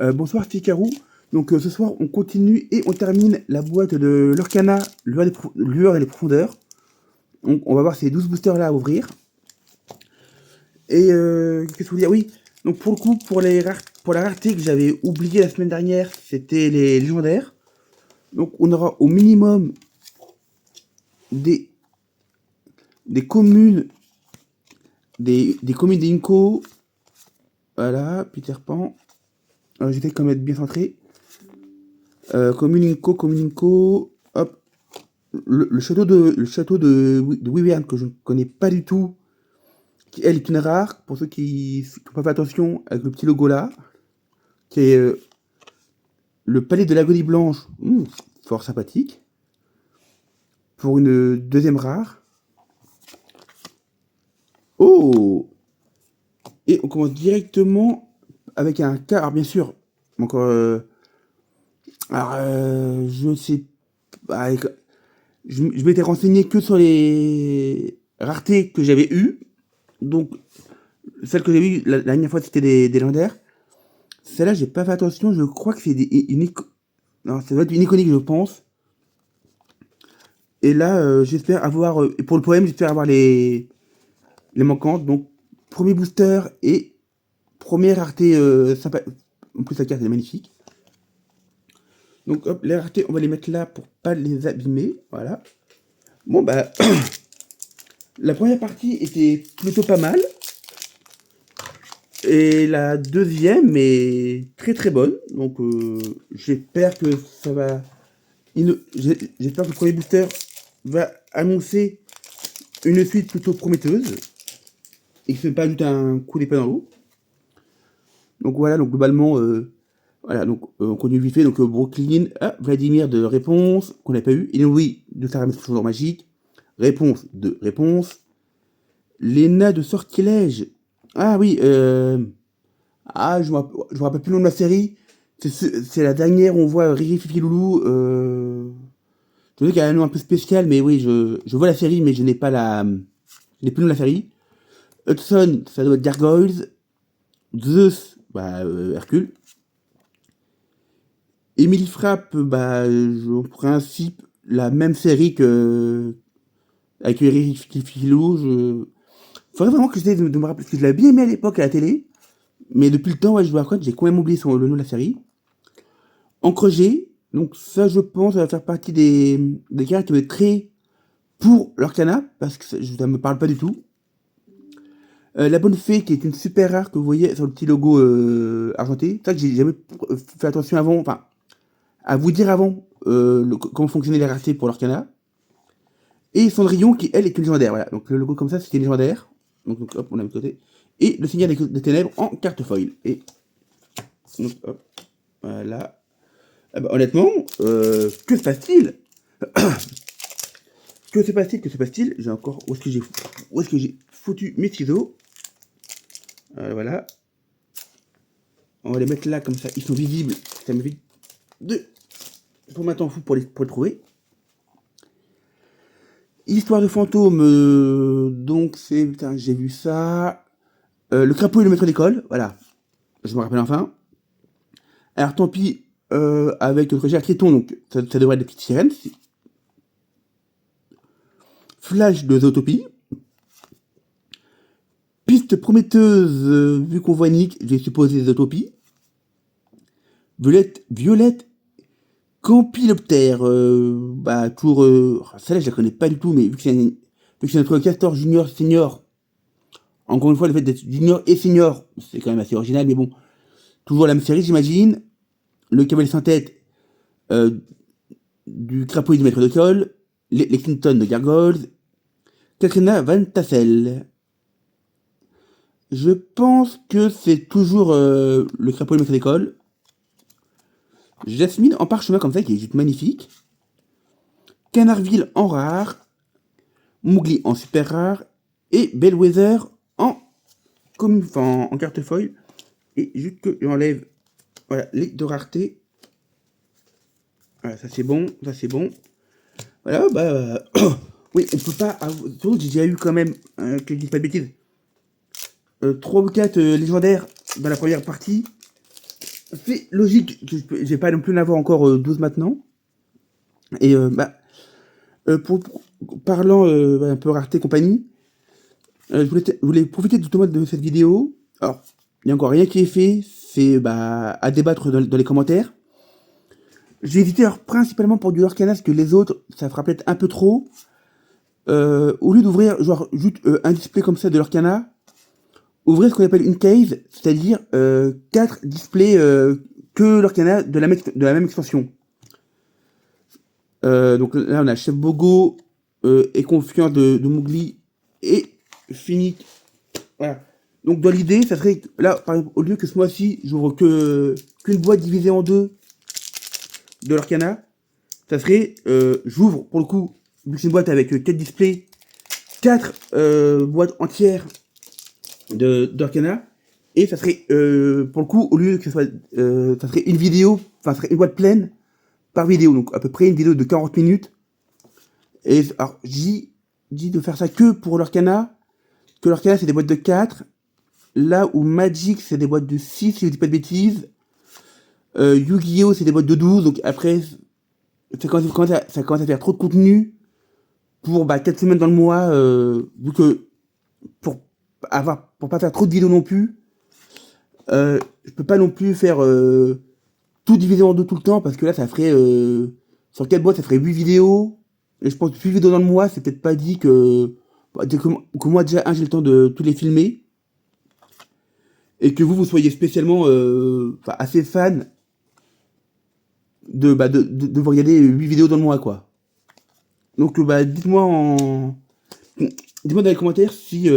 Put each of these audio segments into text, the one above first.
Bonsoir Fikarou. Donc ce soir on continue et on termine la boîte de l'Orcana, lueur et les profondeurs. Donc on va voir ces 12 boosters là à ouvrir. Et qu'est-ce que je voulais dire? Oui, donc pour le coup, pour la rareté que j'avais oublié la semaine dernière, c'était les légendaires. Donc on aura au minimum des, des communes, des communes des Inco. Voilà, Peter Pan. J'essaie quand même d'être bien centré. Commune Inco, hop. Le château de Wyvern que je ne connais pas du tout, qui elle est une rare, pour ceux qui n'ont pas fait attention, avec le petit logo là, qui est le palais de l'agonie blanche, fort sympathique, pour une deuxième rare. Oh. Et on commence directement avec un cas, alors bien sûr, encore, je sais pas, je m'étais renseigné que sur les raretés que j'avais eues, donc celle que j'ai eue la dernière fois c'était des légendaires. Celle-là, j'ai pas fait attention, je crois que c'est non, ça doit être une iconique, je pense. Et là, j'espère avoir, et pour le poème, j'espère avoir les manquantes. Donc, premier booster et première rareté sympa. En plus, la carte elle est magnifique. Donc, hop, les raretés, on va les mettre là pour pas les abîmer. Voilà. Bon, bah, la première partie était plutôt pas mal. Et la deuxième est très très bonne. Donc, j'espère que ça va. J'espère que le premier booster va annoncer une suite plutôt prometteuse et que ce n'est pas juste un coup d'épée dans l'eau. Donc voilà, donc globalement, voilà, donc on continue vite fait. Donc Brooklyn, Vladimir de réponse qu'on n'a pas eu, Inouï de sa remise magique, réponse de réponse, Lena de sortilège. Ah oui, je me rappelle plus le nom de la série. C'est la dernière où on voit Riri Fifi Loulou. Je sais qu'il y a un nom un peu spécial, mais oui, je vois la série, mais je n'ai pas je n'ai plus le nom de la série. Hudson, ça doit être Gargoyles. Zeus, Hercule. Emily Frappe, en principe, la même série que avec Eric Filou. Faudrait vraiment que j'essaie de me rappeler, parce que je l'avais bien aimé à l'époque à la télé, mais depuis le temps, ouais, je me raconte, j'ai quand même oublié le nom de la série. Encre G, donc ça, je pense, ça va faire partie des cartes qui vont être créées pour leur canap, parce que ça me parle pas du tout. La bonne fée, qui est une super rare que vous voyez sur le petit logo argenté. C'est ça que j'ai jamais fait attention avant, enfin, à vous dire avant comment fonctionnaient les raretés pour l'Arcana. Et Cendrillon, qui elle est une légendaire. Voilà, donc le logo comme ça, c'était une légendaire. Donc hop, on a mis de côté. Et le Seigneur des Ténèbres en carte foil. Et donc hop, voilà. Ah bah, honnêtement, que se passe-t-il? Que se passe-t-il? J'ai encore. Où est-ce que j'ai foutu mes ciseaux? Voilà. On va les mettre là, comme ça, ils sont visibles. Ça m'évite de. Pour maintenant fou pour les trouver. Histoire de fantôme, donc c'est. Putain, j'ai vu ça. Le crapaud et le maître d'école, voilà. Je me rappelle enfin. Alors tant pis, avec notre cher Créton, donc ça devrait être des petites sirènes. Flash de Zootopie. Piste prometteuse, vu qu'on voit Nick, j'ai supposé Zootopie. Violette Campyloptère, tour. Celle-là, je la connais pas du tout, mais vu que c'est notre castor junior senior, encore une fois, le fait d'être junior et senior, c'est quand même assez original, mais bon, toujours la même série, j'imagine. Le cavalier sans tête du crapaud et du maître d'école, les Clinton de Gargoyles, Katrina Van Tassel. Je pense que c'est toujours le crapaud et le maître d'école. Jasmine en parchemin comme ça, qui est juste magnifique. Canardville en rare. Mowgli en super rare. Et Bellwether en en carte foil. Et juste que j'enlève voilà, les deux raretés. Voilà, ça c'est bon, ça c'est bon. Voilà, oui, on peut pas. Surtout que j'ai déjà eu quand même, que je dis pas de bêtises, 3 ou 4 légendaires dans la première partie. c'est logique que je vais pas non plus en avoir encore 12 maintenant. Et parlant un peu rareté compagnie, je voulais profiter justement de cette vidéo. Alors, il n'y a encore rien qui est fait, c'est à débattre dans les commentaires. J'ai hésité alors, principalement pour du Lorcana, parce que les autres, ça fera peut-être un peu trop. Au lieu d'ouvrir genre juste un display comme ça de Lorcana, ouvrir ce qu'on appelle une case, c'est-à-dire 4 displays que Lorcana de la même extension. Donc là, on a Chef Bogo et Confiance de Mowgli et Fini. Voilà. Donc dans l'idée, ça serait là, par exemple, au lieu que ce mois-ci, j'ouvre qu'une boîte divisée en deux de l'Arcana, ça serait, j'ouvre pour le coup, vu que c'est une boîte avec 4 displays, 4 boîtes entières d'Arcana, et ça serait, pour le coup, au lieu que ce soit, ça serait une vidéo, enfin, ça serait une boîte pleine par vidéo, donc à peu près une vidéo de 40 minutes. Et alors, j'ai dit de faire ça que pour l'Arcana, que l'Arcana c'est des boîtes de 4, là où Magic c'est des boîtes de 6, si je dis pas de bêtises. Yu-Gi-Oh c'est des boîtes de 12, donc après, ça commence à faire trop de contenu pour 4 semaines dans le mois, vu que pour pas faire trop de vidéos non plus, je peux pas non plus faire tout divisé en deux tout le temps, parce que là ça ferait, sur 4 boîtes ça ferait 8 vidéos, et je pense que 8 vidéos dans le mois, c'est peut-être pas dit que moi déjà, j'ai le temps de tous les filmer, et que vous soyez spécialement assez fan de vous regarder 8 vidéos dans le mois, quoi. Donc dites-moi dans les commentaires si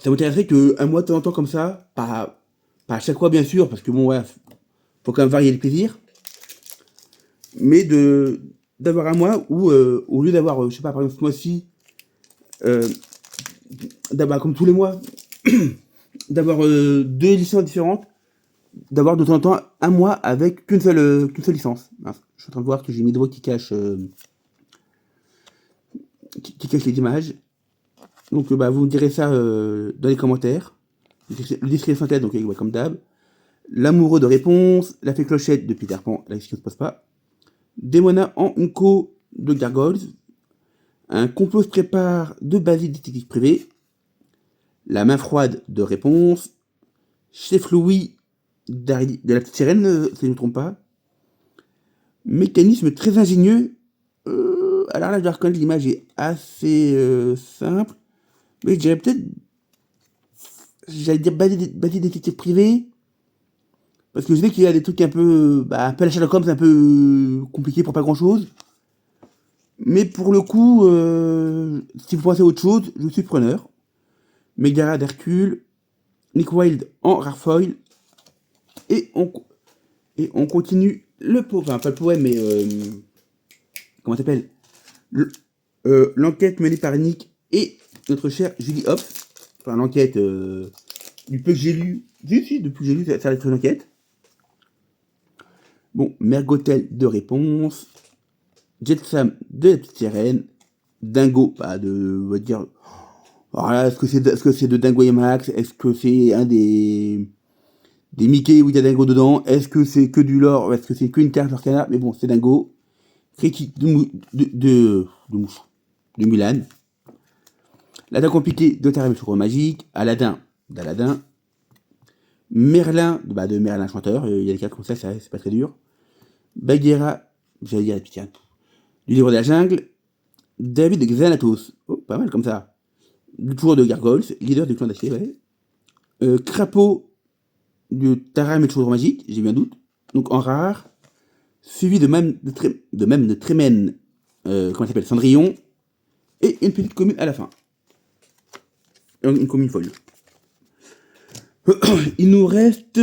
ça m'intéresserait qu'un mois de temps en temps comme ça, pas à chaque fois bien sûr, parce que bon ouais, faut quand même varier les plaisirs, mais d'avoir un mois où au lieu d'avoir, je sais pas, par exemple ce mois-ci, d'avoir comme tous les mois, d'avoir deux licences différentes, d'avoir de temps en temps un mois avec qu'une seule licence. Mince, je suis en train de voir que j'ai mis des voix qui cachent qui cache les images. Donc vous me direz ça dans les commentaires. Le disque sans tête, donc comme d'hab. L'amoureux de réponse, la fée clochette de Peter Pan, la question ne se pose pas. Démona en Unco de Gargoyles. Un complot se prépare de Basile détective privé. La main froide de réponse. Chef Louis de la petite sirène, si je ne me trompe pas. Mécanisme très ingénieux. Alors là, je dois reconnaître, l'image est assez simple. Mais je dirais peut-être, j'allais dire Basile détective privé. Parce que je sais qu'il y a des trucs un peu à la Sherlock Holmes, un peu compliqué pour pas grand chose. Mais pour le coup, si vous pensez à autre chose, je suis preneur. Megara d'Hercule, Nick Wilde en rare foil. Et on continue le poème, enfin pas le poème, mais comment ça s'appelle, l'enquête menée par Nick et notre chère Julie Hopps. Enfin l'enquête, du peu que j'ai lu, depuis que j'ai lu, ça reste une enquête. Bon, Mergotel de réponse. Jetsam de la petite sirène. Dingo, on va dire. Alors là, est-ce que c'est de Dingo et Max? Est-ce que c'est un des Mickey où il y a Dingo dedans? Est-ce que c'est que du lore? Est-ce que c'est qu'une carte Lorcana? Mais bon, c'est Dingo. Critique de Mulan. L'attaque compliquée de Terre et le magique. Aladdin d'Aladin. Merlin de Merlin chanteur. Il y a des cartes comme ça, c'est pas très dur. Bagheera, j'allais dire, putain, du livre de la jungle. David de Xanatos. Oh, pas mal comme ça. Du tour de Gargoyles, leader du clan d'acier, ouais. Crapaud de Taram et de Chaudron Magique, j'ai eu un doute. Donc en rare. Suivi de même de Trémène, comment ça s'appelle, Cendrillon. Et une petite commune à la fin. Une commune folle. Il nous reste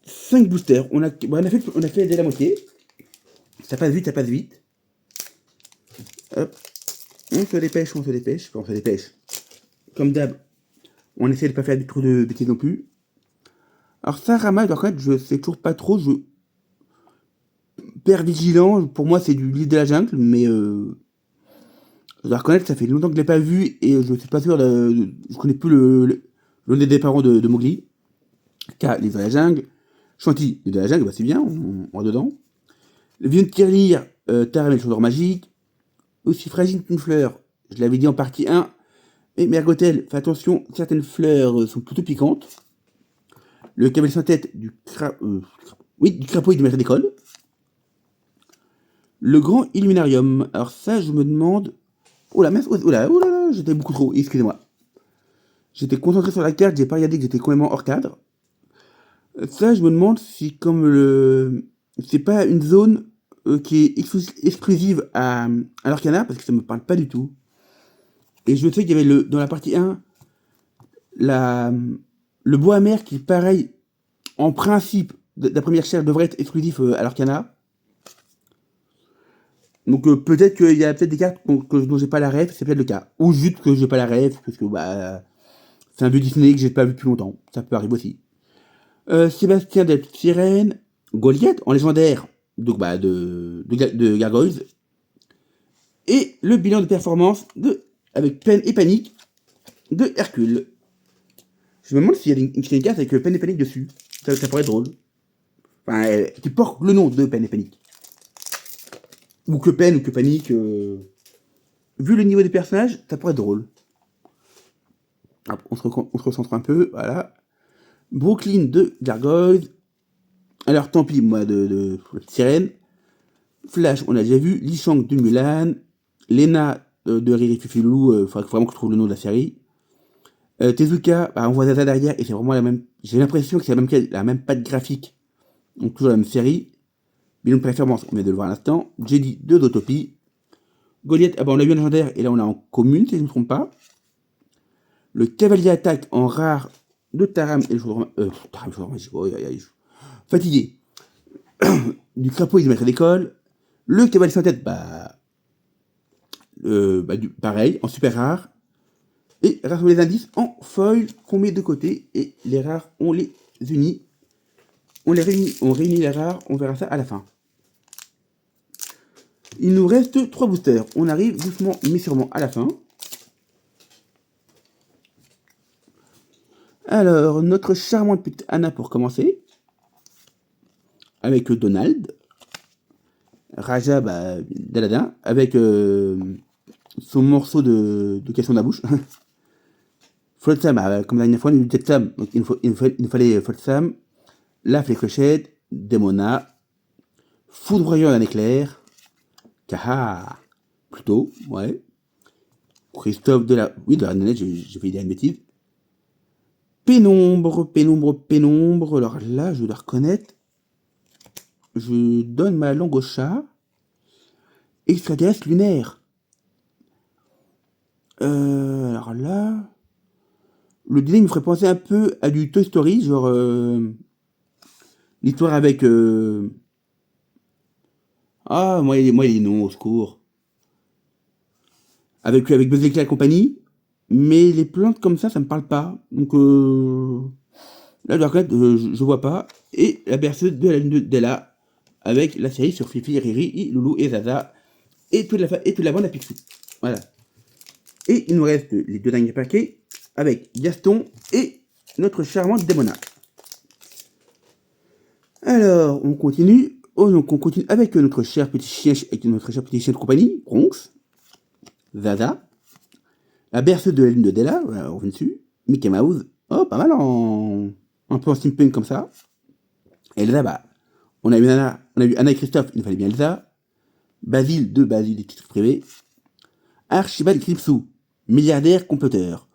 5 boosters. On a fait déjà la moitié. Ça passe vite, ça passe vite. Hop. On se dépêche. Enfin, on se dépêche. Comme d'hab, on essaie de pas faire du trop de bêtises non plus. Alors Sarama, je dois reconnaître, je sais toujours pas trop. Je Père Vigilant, pour moi c'est du livre de la jungle, mais je dois reconnaître, ça fait longtemps que je l'ai pas vu et je suis pas sûr je connais plus le nom des parents de Mowgli. K, les de la jungle. Chantilly, les de la jungle, bah c'est bien, on est dedans. Le vieux de tirelire, Taram et le chanteur magique. Aussi fragile qu'une fleur, je l'avais dit en partie 1. Et Mergotel, fais attention, certaines fleurs sont plutôt piquantes. Le cavalier sans tête du du crapaud du maître d'école. Le grand illuminarium. Alors ça, je me demande... Oh là, j'étais beaucoup trop, excusez-moi. J'étais concentré sur la carte, j'ai pas regardé que j'étais complètement hors cadre. Ça, je me demande si comme le... C'est pas une zone qui est exclusive à l'Arcana, parce que ça me parle pas du tout. Et je sais qu'il y avait dans la partie 1, le bois amer qui, pareil, en principe, de la première chaire devrait être exclusif à l'Arcana. Donc peut-être qu'il y a peut-être des cartes dont j'ai pas la ref, c'est peut-être le cas. Ou juste que j'ai pas la ref, parce que bah c'est un vieux Disney que j'ai pas vu depuis longtemps. Ça peut arriver aussi. Sébastien de Sirène, Goliath en légendaire, donc bah de Gargoyles. Et le bilan de performance avec peine et panique de Hercule. Je me demande s'il y a une carte avec peine et panique dessus. Ça pourrait être drôle. Enfin, qui porte le nom de peine et panique. Ou que peine ou que panique. Vu le niveau des personnages, ça pourrait être drôle. On se recentre un peu, voilà. Brooklyn de Gargoyles. Alors tant pis, moi, de Sirène. Flash, on a déjà vu. Li Shang de Mulan. Lena de Riri Fifilou, faudrait vraiment que je trouve le nom de la série. Tezuka, bah, on voit Zaza derrière et c'est vraiment la même. J'ai l'impression que c'est la même patte graphique. Donc toujours la même série. Bilan de performance, on vient de le voir à l'instant. Jedi de Dotopie. Goliath, ah bah on l'a vu en légendaire et là on l'a en commune, si je ne me trompe pas. Le cavalier attaque en rare de Taram et le chaudron. Fatigué. Du crapaud et du maître d'école. Le cavalier sans tête, pareil, en super rare. Et rassembler les indices en foil qu'on met de côté. Et les rares, on les unit. On réunit les rares, on verra ça à la fin. Il nous reste 3 boosters. On arrive doucement mais sûrement à la fin. Alors, notre charmante petite Anna pour commencer. Avec Donald. Raja, d'Aladin. Avec son morceau de question de la bouche. Flotsam, comme la dernière fois, on a eu Jetsam. Donc il nous fallait Flotsam. La Fléclochette. Demona. Foudroyant d'un éclair. Kaha. Plutôt, ouais. Christophe de la... Oui, de la Nanette, j'ai fait une bêtise. Pénombre. Alors là, je dois reconnaître. Je donne ma langue au chat. Extraterrestre lunaire. Alors là... Le design me ferait penser un peu à du Toy Story, genre... l'histoire avec... Ah, moi, il est non, au secours. Avec Buzz Éclair et compagnie. Mais les plantes comme ça me parle pas. Donc, là, je dois reconnaître, je vois pas. Et la berceuse de la lune d'Ella, avec la série sur Fifi, Riri, Loulou et Zaza. Et toute la bande à Picsou. Voilà. Et il nous reste les 2 derniers paquets, avec Gaston et notre charmante Demona. Alors, on continue. Donc on continue avec notre cher petit chien de compagnie, Bronx, Zaza, la berceuse de la lune de Della, on revient dessus, Mickey Mouse, oh pas mal un peu en steampunk comme ça. Elsa, on a eu Anna et Christophe, il nous fallait bien Elsa. Basile des titres privés. Archibald Cripsou, milliardaire comploteur.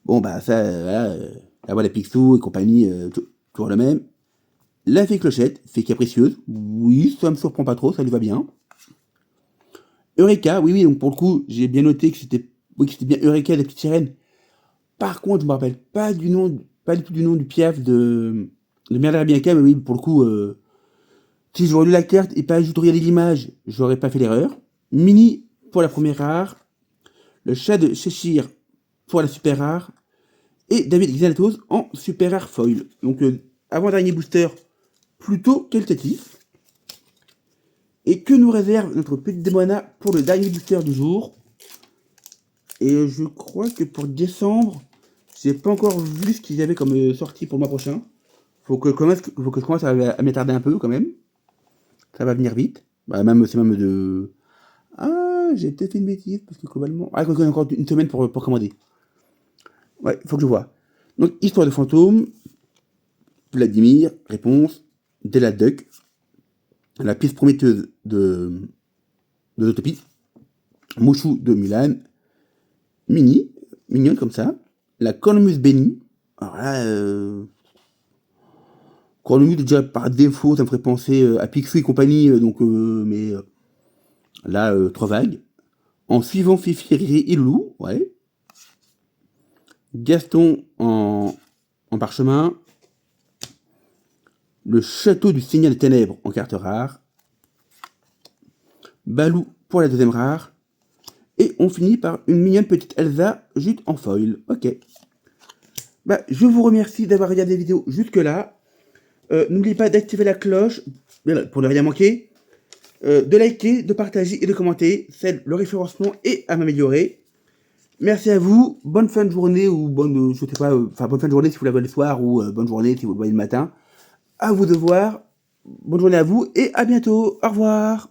Bon ça, voilà, la voix de Picsou et compagnie, toujours le même. La fée Clochette, fée capricieuse, oui, ça me surprend pas trop, ça lui va bien. Eureka, oui, donc pour le coup, j'ai bien noté que c'était bien Eureka, la petite sirène. Par contre, je me rappelle pas du tout du nom du piaf de Merla Bianca, mais oui, pour le coup, si j'aurais lu la carte et pas juste regardé l'image, j'aurais pas fait l'erreur. Mini pour la première rare, le chat de Cheshire pour la super rare, et David Xanatos en super rare foil. Donc, avant-dernier booster, plutôt qualitatif. Et que nous réserve notre petite Demona pour le dernier booster du jour. Et je crois que pour décembre, j'ai pas encore vu ce qu'il y avait comme sortie pour le mois prochain. faut que je commence à m'y attarder un peu quand même. Ça va venir vite. Bah, même, c'est même de. Ah, j'ai peut-être fait une bêtise parce que globalement. Ah, il y a encore une semaine pour commander. Ouais, faut que je vois. Donc, histoire de fantôme, Vladimir, réponse, Della Duck, la pièce prometteuse de l'Utopie, Mouchou de Mulan, Mini, mignonne comme ça, la cornemuse bénie. Alors là, cornemuse déjà par défaut, ça me ferait penser à Picsou et compagnie, mais là, trop vague. En suivant Fifi, Riri et Loulou, ouais. Gaston en parchemin. Le château du Seigneur des Ténèbres en carte rare. Balou pour la deuxième rare. Et on finit par une mignonne petite Elsa juste en foil. Ok. Bah, je vous remercie d'avoir regardé la vidéo jusque-là. N'oubliez pas d'activer la cloche pour ne rien manquer. De liker, de partager et de commenter. Le référencement est à m'améliorer. Merci à vous. Bonne fin de journée ou bonne, je sais pas, bonne fin de journée si vous la voyez le soir ou bonne journée si vous le voyez le matin. À vous de voir. Bonne journée à vous et à bientôt. Au revoir.